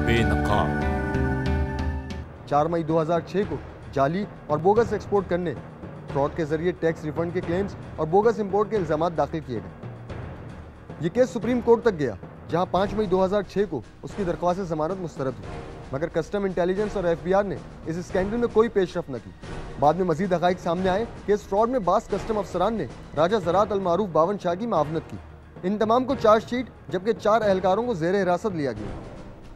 बेनकाब। 4 मई 2006 को जाली और बोगस एक्सपोर्ट करने, फ्रॉड के जरिए टैक्स रिफंड के क्लेम्स और बोगस इंपोर्ट के इल्जामात दाखिल किए गए। ये केस सुप्रीम कोर्ट तक गया, जहां 5 मई 2006 को उसकी दरख्वास्त जमानत मुस्तरद हुई, मगर कस्टम इंटेलिजेंस और FBI ने इस स्कैंडल में कोई पेशरफ न की। बाद में मजीद हकाइक सामने आए कि इस फ्रॉड में बास कस्टम अफसरान ने राजा ज़रात अल मारूफ बावन शाह की मावनत की। इन तमाम को चार्जशीट जबकि 4 एहलकारों को जेर हिरासत लिया गया।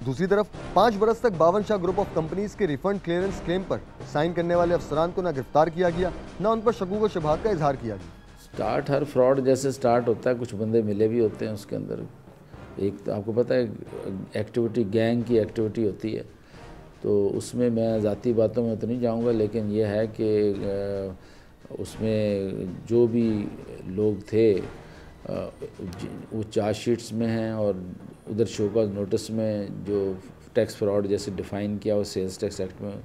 दूसरी तरफ 5 बरस तक बावन शाह ग्रुप ऑफ कंपनीज के रिफंड क्लियरेंस क्लेम पर साइन करने वाले अफसरान को न गिरफ्तार किया गया, न उन पर शकूक व शुबहात का इजहार किया गया। स्टार्ट हर फ्रॉड जैसे स्टार्ट होता है, कुछ बंदे मिले भी होते हैं उसके अंदर। एक तो आपको पता है एक्टिविटी, गैंग की एक्टिविटी होती है, तो उसमें मैं ज़ाती बातों में तो नहीं जाऊंगा, लेकिन यह है कि उसमें जो भी लोग थे वो चार्जशीट्स में हैं, और उधर शोकॉज नोटिस में जो टैक्स फ्रॉड जैसे डिफ़ाइन किया वो सेल्स टैक्स एक्ट में,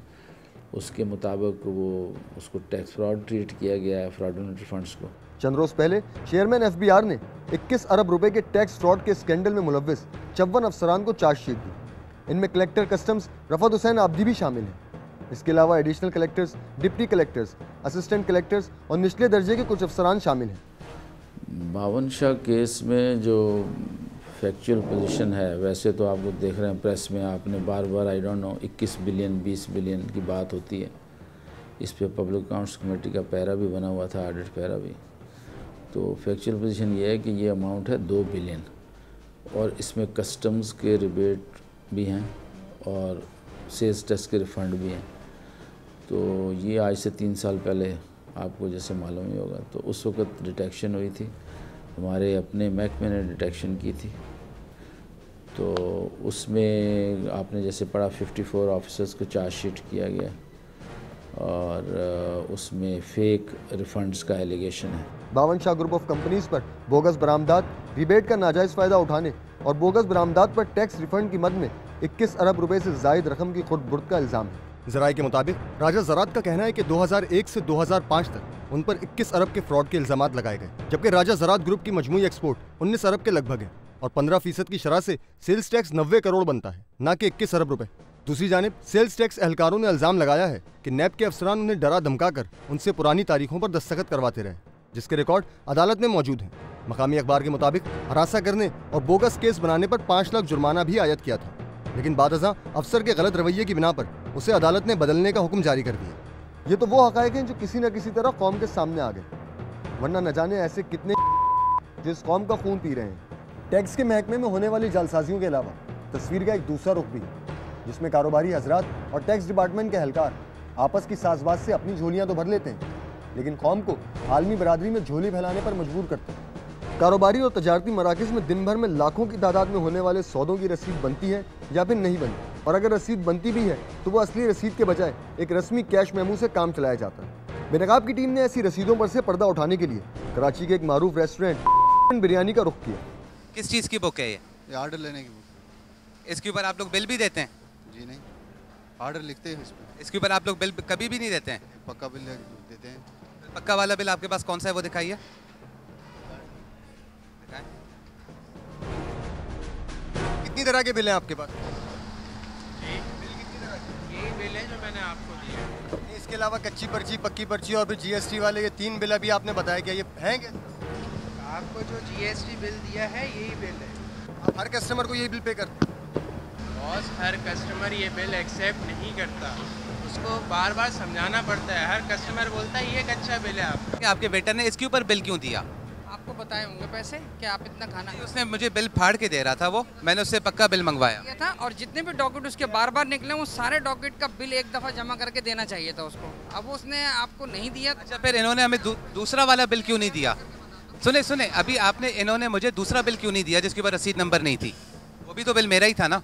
उसके मुताबिक वो उसको टैक्स फ्रॉड ट्रीट किया गया है, फ्रॉडुलेंट फंड्स को। चंद रोज पहले चेयरमैन FBI ने 21 अरब रुपए के टैक्स फ्रॉड के स्कैंडल में मुलव्विस 54 अफसरान को चार्जशीट दी। इनमें कलेक्टर कस्टम्स रफत हुसैन आब्दी भी शामिल हैं। इसके अलावा additional collectors, deputy collectors, assistant collectors और निचले दर्जे के कुछ अफसरान शामिल हैं। बावन शाह केस में जो फैक्चुअल पोजीशन है, वैसे तो आप लोग देख रहे हैं प्रेस में, आपने बार बार I don't know 21 billion 20 billion की बात होती है। इस पे पब्लिक अकाउंट्स कमेटी का पैरा भी बना हुआ था, ऑडिट पैरा भी। तो फैक्चुअल पोजीशन ये है कि ये अमाउंट है 2 बिलियन, और इसमें कस्टम्स के रिबेट भी हैं और सेल्स टैक्स के रिफ़ंड भी हैं। तो ये आज से 3 साल पहले आपको जैसे मालूम ही होगा, तो उस वक्त डिटेक्शन हुई थी, हमारे अपने महकमे ने डिटेक्शन की थी। तो उसमें आपने जैसे पढ़ा 54 ऑफिसर्स को चार्जशीट किया गया, और उसमें फेक रिफंड्स का एलिगेशन है। बावन शाह ग्रुप ऑफ कंपनीज पर बोगस बरामदात, रिबेट का नाजायज़ फ़ायदा उठाने और बोगस बरामदात पर टैक्स रिफंड की मद में 21 अरब रुपए से जायद रकम की खुर्द बुर्द का इल्ज़ाम है। ज़राए के मुताबिक राजा ज़रात का कहना है कि 2001 से 2005 तक उन पर 21 अरब के फ्रॉड के इल्ज़ामात लगाए गए, जबकि राजा ज़रात ग्रुप की मजमूई एक्सपोर्ट 19 अरब के लगभग है और 15% की शरह से सेल्स टैक्स 90 करोड़ बनता है, न कि 21 अरब रुपए। दूसरी जानिब सेल्स टैक्स एहलकारों ने इल्ज़ाम लगाया है कि नैब के अफसरान उन्हें डरा धमका कर उनसे पुरानी तारीखों पर दस्तखत करवाते रहे, जिसके रिकॉर्ड अदालत में मौजूद हैं। मकामी अखबार के मुताबिक हरासा करने और बोगस केस बनाने पर 5 लाख जुर्माना भी आयद किया था, लेकिन बादअज़ा अफसर के गलत रवैये की बिना पर उसे अदालत ने बदलने का हुक्म जारी कर दिया। ये तो वो हक़ाइक़ हैं जो किसी न किसी तरह कौम के सामने आ गए, वरना न जाने ऐसे कितने जो इस कौम का खून पी रहे हैं। टैक्स के महकमे में होने वाली जालसाजियों के अलावा तस्वीर का एक दूसरा रुख भी, जिसमें कारोबारी हजरात और टैक्स डिपार्टमेंट के एहलकार आपस की साजबाज से अपनी झोलियाँ तो भर लेते हैं, लेकिन कौम को आलमी बरादरी में झोली फैलाने पर मजबूर करते हैं। कारोबारी और तजारती मराकज़ में दिन भर में लाखों की तादाद में होने वाले सौदों की रसीद बनती है या फिर नहीं बनती, और अगर रसीद बनती भी है तो वो असली रसीद के बजाय एक रस्मी कैश मेमू से काम चलाया जाता है। बेनकाब की टीम ने ऐसी रसीदों पर से पर्दा उठाने के लिए कराची के एक मारूफ रेस्टोरेंट बिरयानी का रुख किया। किस चीज़ की बुक है ये? ऑर्डर लेने की बुक। इसके ऊपर आप लोग बिल भी देते हैं? जी नहीं, ऑर्डर लिखते हैं इसमें। इसके ऊपर आप लोग बिल कभी भी नहीं देते हैं? पक्का बिल देते हैं। पक्का वाला बिल आपके पास कौन सा है, वो दिखाइए। कितनी तरह के बिल हैं आपके पास? यही बिल है जो मैंने आपको दिया। इसके अलावा कच्ची पर्ची, पक्की पर्ची और फिर GST वाले ये 3 बिल अभी आपने बताया, क्या ये हैं क्या? आपको जो GST बिल दिया है यही बिल है। आप हर कस्टमर को यही बिल पे करते हैं? बॉस, हर कस्टमर ये बिल एक्सेप्ट नहीं करता, उसको बार बार समझाना पड़ता है। हर कस्टमर बोलता है ये एक अच्छा बिल है। आपके वेटर ने इसके ऊपर बिल क्यों दिया? आपको बताए होंगे पैसे कि आप इतना खाना। उसने मुझे बिल फाड़ के दे रहा था, वो मैंने उससे पक्का बिल मंगवाया था, और जितने भी डॉक्यूमेंट उसके बार बार निकले वो सारे डॉक्यूमेंट का बिल एक दफ़ा जमा करके देना चाहिए था उसको। अब उसने आपको नहीं दिया। अच्छा, फिर इन्होंने हमें दूसरा वाला बिल क्यों नहीं दिया? सुने अभी आपने, इन्होंने मुझे दूसरा बिल क्यों नहीं दिया जिसके ऊपर रसीद नंबर नहीं थी? वो भी तो बिल मेरा ही था ना।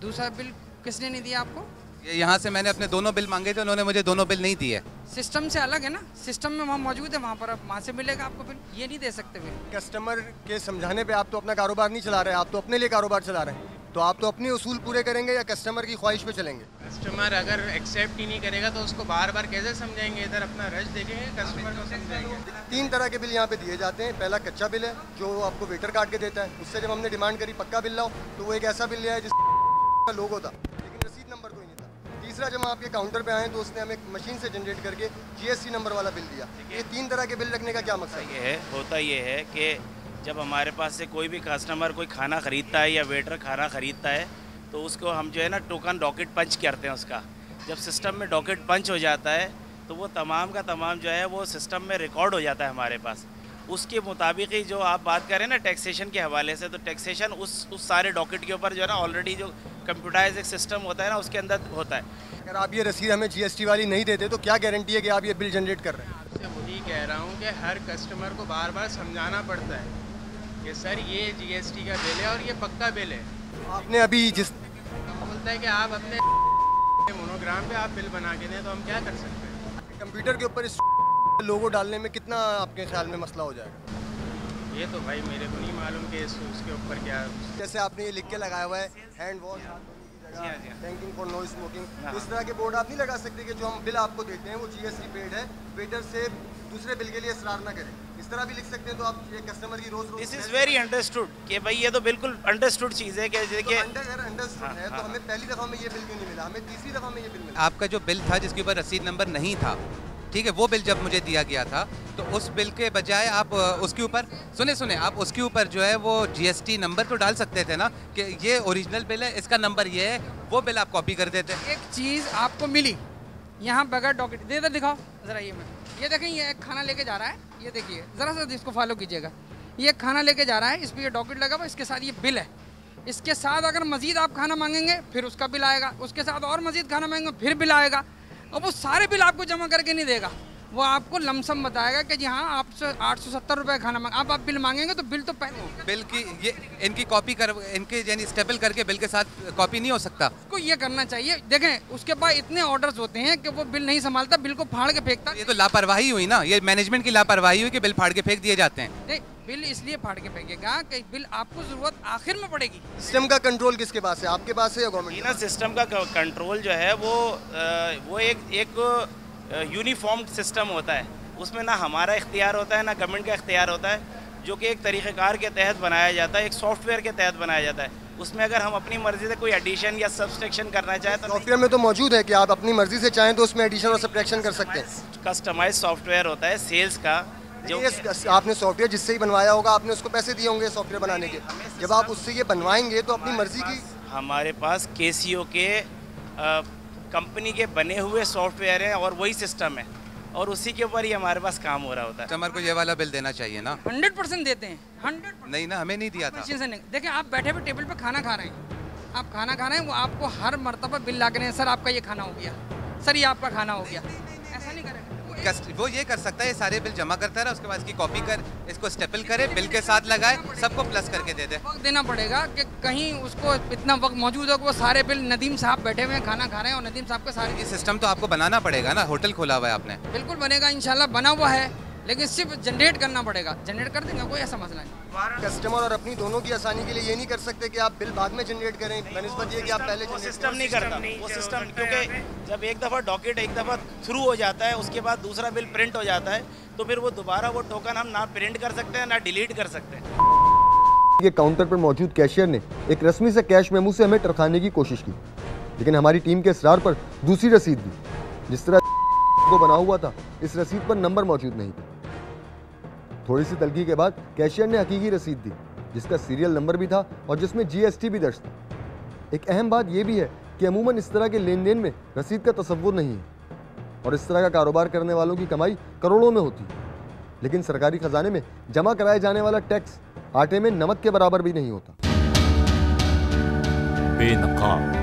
दूसरा बिल किसने नहीं दिया आपको? यहाँ से मैंने अपने दोनों बिल मांगे थे, उन्होंने मुझे दोनों बिल नहीं दिए। सिस्टम से अलग है ना, सिस्टम में वहाँ मौजूद है, वहाँ पर वहाँ से मिलेगा आपको बिल। ये नहीं दे सकते बिल। कस्टमर के समझाने पे आप तो अपना कारोबार नहीं चला रहे, आप तो अपने लिए कारोबार चला रहे हैं, तो आप तो अपने उसूल पूरे करेंगे या कस्टमर की ख्वाहिश पे चलेंगे? कस्टमर अगर एक्सेप्ट ही नहीं करेगा तो उसको बार बार कैसे समझाएंगे? इधर अपना रश देखेंगे, कस्टमर को समझाएंगे। 3 तरह के बिल यहाँ पे दिए जाते हैं। पहला कच्चा बिल है जो आपको वेटर काट के देता है, उससे जब हमने डिमांड करी पक्का बिल लाओ, तो वो एक ऐसा बिल लिया है जिस का लोगो था, लेकिन रसीद नंबर कोई नहीं था। तीसरा, जब हम आपके काउंटर पे आए तो उसने हमें मशीन से जनरेट करके GST नंबर वाला बिल दिया। ये 3 तरह के बिल रखने का क्या मकसद है? होता ये है कि जब हमारे पास से कोई भी कस्टमर कोई खाना ख़रीदता है या वेटर खाना ख़रीदता है तो उसको हम जो है ना टोकन डॉकेट पंच करते हैं उसका। जब सिस्टम में डॉकेट पंच हो जाता है तो वो तमाम का तमाम जो है वो सिस्टम में रिकॉर्ड हो जाता है हमारे पास। उसके मुताबिक ही जो आप बात करें ना टैक्सेशन के हवाले से, तो टैक्सेशन उस सारे डॉकेट के ऊपर जो है ना ऑलरेडी जो कंप्यूटराइज एक सिस्टम होता है ना उसके अंदर होता है। अगर आप ये रसीद हमें GST वाली नहीं देते तो क्या गारंटी है कि आप ये बिल जनरेट कर रहे हैं? आपसे वही कह रहा हूँ कि हर कस्टमर को बार बार समझाना पड़ता है कि सर ये GST का बिल है और ये पक्का बिल है। आपने अभी जिस बोलता है कि आप अपने मोनोग्राम पे आप बिल बना के दें तो हम क्या कर सकते हैं। कंप्यूटर के ऊपर इस लोगो डालने में कितना आपके ख्याल में मसला हो जाएगा? ये तो भाई मेरे को नहीं मालूम कि उसके ऊपर क्या। जैसे आपने ये लिख के लगाया हुआ है hand wash thanking for no smoking, तो इस तरह के बोर्ड आप नहीं लगा सकते कि जो हम बिल आपको देते हैं वो GST पेड है, वेटर से दूसरे बिल के लिए इसरार ना करें, इस तरह भी लिख सकते हैं तो आप ये कस्टमर की रोज दिस इज़ वेरी अंडरस्टूड कि भाई ये तो बिल्कुल अंडरस्टूड चीज़ है कि देखिए अंडरस्टूड है तो हमें पहली दफ़ा में ये बिल क्यों नहीं मिला, हमें तीसरी दफ़ा में ये बिल मिला। आपका जो बिल था जिसके ऊपर रसीद नंबर नहीं था, ठीक है, वो बिल जब मुझे दिया गया था तो उस बिल के बजाय आप उसके ऊपर सुने आप उसके ऊपर जो है वो GST नंबर तो डाल सकते थे ना कि ये ओरिजिनल बिल है, इसका नंबर ये है, वो बिल आप कॉपी कर देते। एक चीज़ आपको मिली यहाँ बगैर डॉकेट दे दिखाओ ज़रा। ये देखें, ये एक खाना लेके जा रहा है, ये देखिए ज़रा सा इसको फॉलो कीजिएगा। ये एक खाना लेके जा रहा है, इस पर ये डॉकेट लगा हुआ, इसके साथ ये बिल है। इसके साथ अगर मज़ीद आप खाना मांगेंगे फिर उसका बिल आएगा, उसके साथ और मज़ीद खाना मांगेंगे फिर बिल आएगा। और वो सारे बिल आपको जमा करके नहीं देगा, वो आपको लमसम बताएगा कि जी हाँ आपसे 870 रुपये खाना मांग, आप बिल मांगेंगे तो बिल तो पहले बिल की ये इनकी कॉपी कर, इनके यानी स्टेपल करके बिल के साथ कॉपी नहीं हो सकता। को ये करना चाहिए। देखें उसके बाद इतने ऑर्डर्स होते हैं कि वो बिल नहीं संभालता, बिल को फाड़ के फेंकता। ये तो लापरवाही हुई ना, ये मैनेजमेंट की लापरवाही हुई कि बिल फाड़ के फेंक दिए जाते हैं। नहीं, बिल इसलिए फाड़ के फेंकेगा कि बिल आपको जरूरत आखिर में पड़ेगी। सिस्टम का कंट्रोल किसके पास है, आपके पास है या गवर्नमेंट? ना सिस्टम का कंट्रोल जो है वो एक यूनिफॉर्म सिस्टम होता है, उसमें ना हमारा इख्तियार होता है ना गवर्नमेंट का इख्तियार होता है, जो कि एक तरीक़ेकार के तहत बनाया जाता है, एक सॉफ्टवेयर के तहत बनाया जाता है। उसमें अगर हम अपनी मर्ज़ी से कोई एडिशन या सब्सट्रैक्शन करना चाहें तो सॉफ्टवेयर में तो मौजूद है कि आप अपनी मर्ज़ी से चाहें तो उसमें एडिशन और सब्सट्रैक्शन कर सकते हैं। कस्टमाइज सॉफ्टवेयर होता है सेल्स का, जो आपने सॉफ्टवेयर जिससे ही बनवाया होगा आपने उसको पैसे दिए होंगे सॉफ्टवेयर बनाने के, जब आप उससे ये बनवाएंगे तो अपनी मर्ज़ी की। हमारे पास KCO के कंपनी के बने हुए सॉफ्टवेयर हैं और वही सिस्टम है और उसी के ऊपर ही हमारे पास काम हो रहा होता है। कस्टमर को ये वाला बिल देना चाहिए ना। 100% देते हैं, 100%। नहीं ना, हमें नहीं दिया था। देखिए आप बैठे हुए टेबल पे खाना खा रहे हैं, आप खाना खा रहे हैं, वो आपको हर मर्तबा बिल ला के, सर आपका ये खाना हो गया, सर ये आपका खाना हो गया, ऐसा नहीं करेगा। वो ये कर सकता है, ये सारे बिल जमा करता रहा, उसके बाद इसकी कॉपी कर, इसको स्टेपल करे, बिल के साथ लगाए, सबको प्लस करके दे दे। वक्त देना पड़ेगा कि कहीं उसको इतना वक्त मौजूद हो कि वो सारे बिल, नदीम साहब बैठे हुए हैं खाना खा रहे हैं और नदीम साहब के सारे। ये सिस्टम तो आपको बनाना पड़ेगा ना, होटल खोला हुआ है आपने। बिल्कुल बनेगा, इंशाल्लाह बना हुआ है, लेकिन सिर्फ जनरेट करना पड़ेगा। जनरेट कर देंगे, कोई ऐसा मसला नहीं। कस्टमर और अपनी दोनों की आसानी के लिए ये नहीं कर सकते कि आप बिल बाद में जनरेट करें, बनस्बत ये कि आप पहले वो सिस्टम नहीं करता वो सिस्टम, क्योंकि जब एक दफ़ा डॉकेट एक दफ़ा थ्रू हो जाता है उसके बाद दूसरा बिल प्रिंट हो जाता है तो फिर वो दोबारा वो टोकन हम ना प्रिंट कर सकते हैं ना डिलीट कर सकते हैं। ये काउंटर पर मौजूद कैशियर ने एक रस्मी से कैश मेमू से हमें टरखाने की कोशिश की, लेकिन हमारी टीम के इसरार पर दूसरी रसीद दी। जिस तरह को बना हुआ था इस रसीद पर नंबर मौजूद नहीं था। थोड़ी सी तलखी के बाद कैशियर ने हकीकी रसीद दी जिसका सीरियल नंबर भी था और जिसमें GST भी दर्ज था। एक अहम बात यह भी है कि अमूमन इस तरह के लेन देन में रसीद का तसव्वुर नहीं है और इस तरह का कारोबार करने वालों की कमाई करोड़ों में होती है, लेकिन सरकारी खजाने में जमा कराए जाने वाला टैक्स आटे में नमक के बराबर भी नहीं होता। बेनकाब